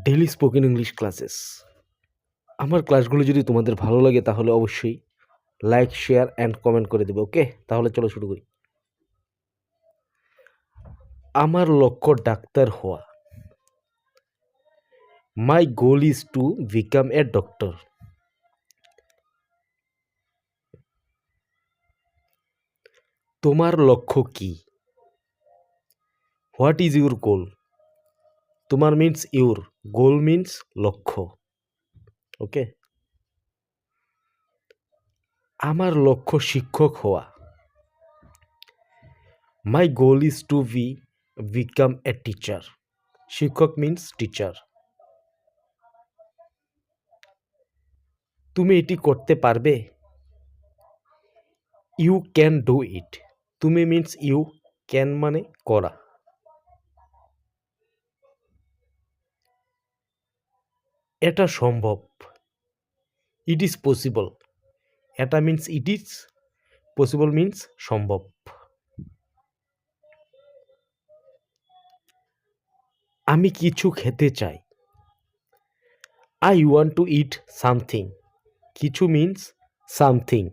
Daily spoken English classes. আমার ক্লাসগুলো যদি তোমাদের ভালো লাগে তাহলে অবশ্যই লাইক, শেয়ার অ্যান্ড কমেন্ট করে দেবে। ওকে, তাহলে চলো শুরু করি। আমার লক্ষ্য ডাক্তার হওয়া। My goal is to become a doctor. তোমার লক্ষ্য কি? What is your goal? তোমার মিন্স ইউর, গোল মিন্স লক্ষ্য। ওকে। আমার লক্ষ্য শিক্ষক হওয়া। My goal is to become a teacher. শিক্ষক মিন্স টিচার। তুমি এটি করতে পারবে? You can do it. তুমি মিন্স ইউ, ক্যান মানে করা। এটা সম্ভব। It is possible. এটা means it is, possible means সম্ভব। আমি কিছু খেতে চাই। I want to eat something. কিছু মিন্স সামথিং।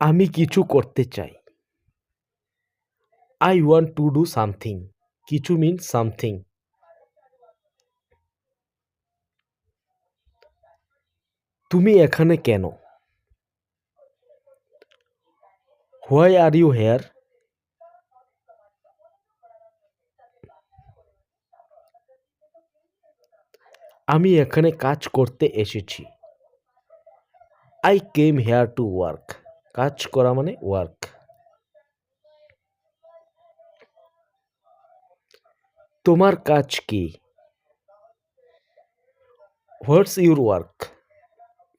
আমি কিছু করতে চাই। I want to do something. কিছু মিন্স সামথিং। তুমি এখানে কেন? Why are you hair? আমি এখানে কাজ করতে এসেছি। I came here to work. কাজ করা মানে ওয়ার্ক। তোমার কাজ কি? What's your work?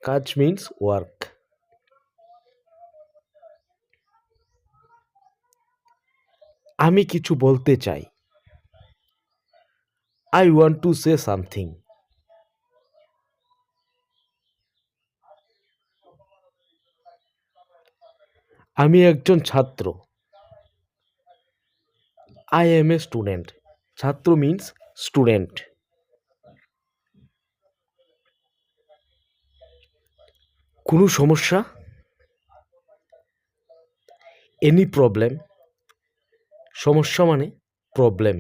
কাজ মিন্স ওয়ার্ক। আমি কিছু বলতে চাই। I want to say something. আমি একজন ছাত্র। I M a student. ছাত্র মিন্স স্টুডেন্ট। কোনো সমস্যা? Any problem. সমস্যা মানে প্রবলেম।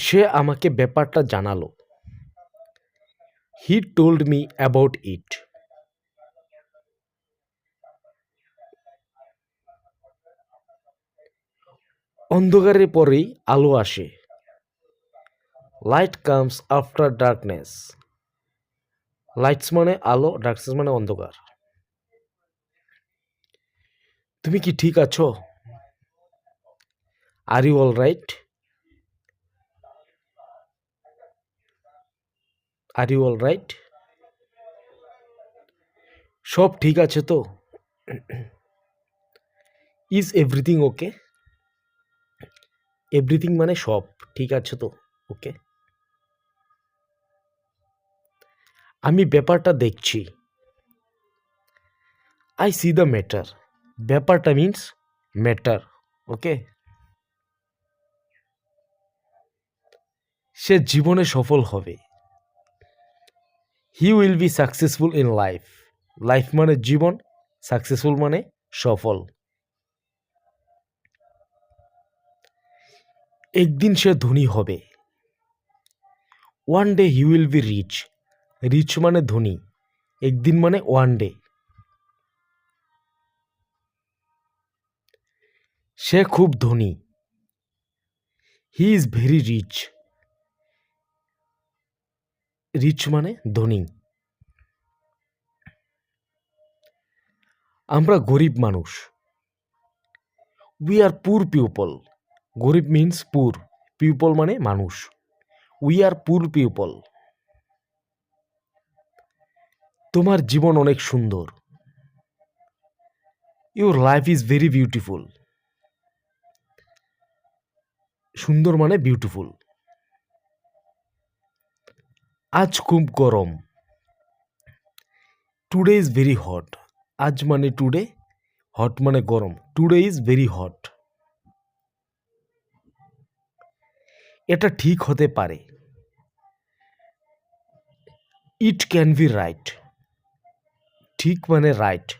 সে আমাকে ব্যাপারটা জানালো। He told me about it. অন্ধকারের পরেই আলো আসে। Light comes after darkness. Lights মানে আলো, ডার্কনেস মানে অন্ধকার। তুমি কি ঠিক আছো? Are you all right? Are you all right? সব ঠিক আছে তো? Is everything okay? এভরিথিং মানে সব ঠিক আছে তো? ওকে। আমি ব্যাপারটা দেখছি। I see the matter. ব্যাপারটা মিন্স ম্যাটার। ওকে। সে জীবনে সফল হবে। He will be successful in life. Life মানে জীবন, সাকসেসফুল মানে সফল। একদিন সে ধনী হবে। One day he will be rich. Rich মানে ধনী, একদিন মানে ওয়ান ডে। সে খুব ধনী। He is very rich. Rich মানে ধনী। আমরা গরিব মানুষ। উই আর পুর পিপল। গরিব মিন্স পুর, পিপল মানে মানুষ। উই আর পুর পিপল। তোমার জীবন অনেক সুন্দর। Your life is very beautiful. সুন্দর মানে বিউটিফুল। আজ খুব গরম। Today is very hot. আজ মানে টুডে, হট মানে গরম। Today is very hot. এটা ঠিক হতে পারে। It can be right. ঠিক মানে রাইট।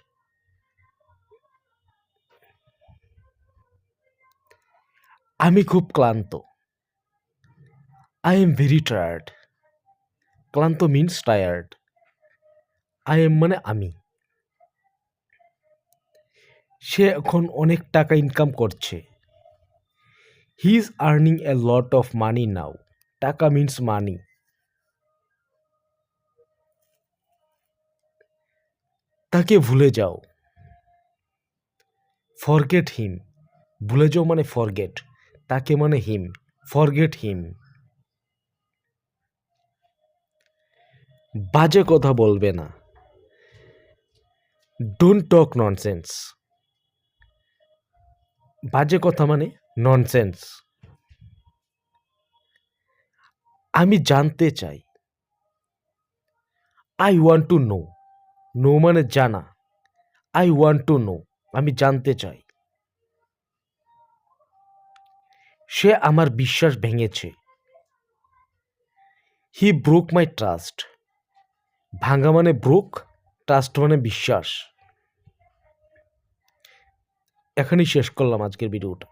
আমি খুব ক্লান্ত। I am very tired. ক্লান্ত মিন্স টায়ার্ড। আই এম মানে আমি। সে এখন অনেক টাকা ইনকাম করছে। He is earning a lot of money now. টাকা মিন্স মানি। তাকে ভুলে যাও। Forget him. ভুলে যাও মানে ফরগেট। তাকে মানে হিম। Forget him. বাজে কথা বলবে না। Don't talk nonsense. বাজে কথা মানে ননসেন্স। আমি জানতে চাই। I want to know. Know মানে জানা। I want to know. আমি জানতে চাই। সে আমার বিশ্বাস ভেঙেছে। He broke my trust. ভাঙা মানে ব্রোক, ট্রাস্ট মানে বিশ্বাস। এখানেই শেষ করলাম আজকের ভিডিওটা।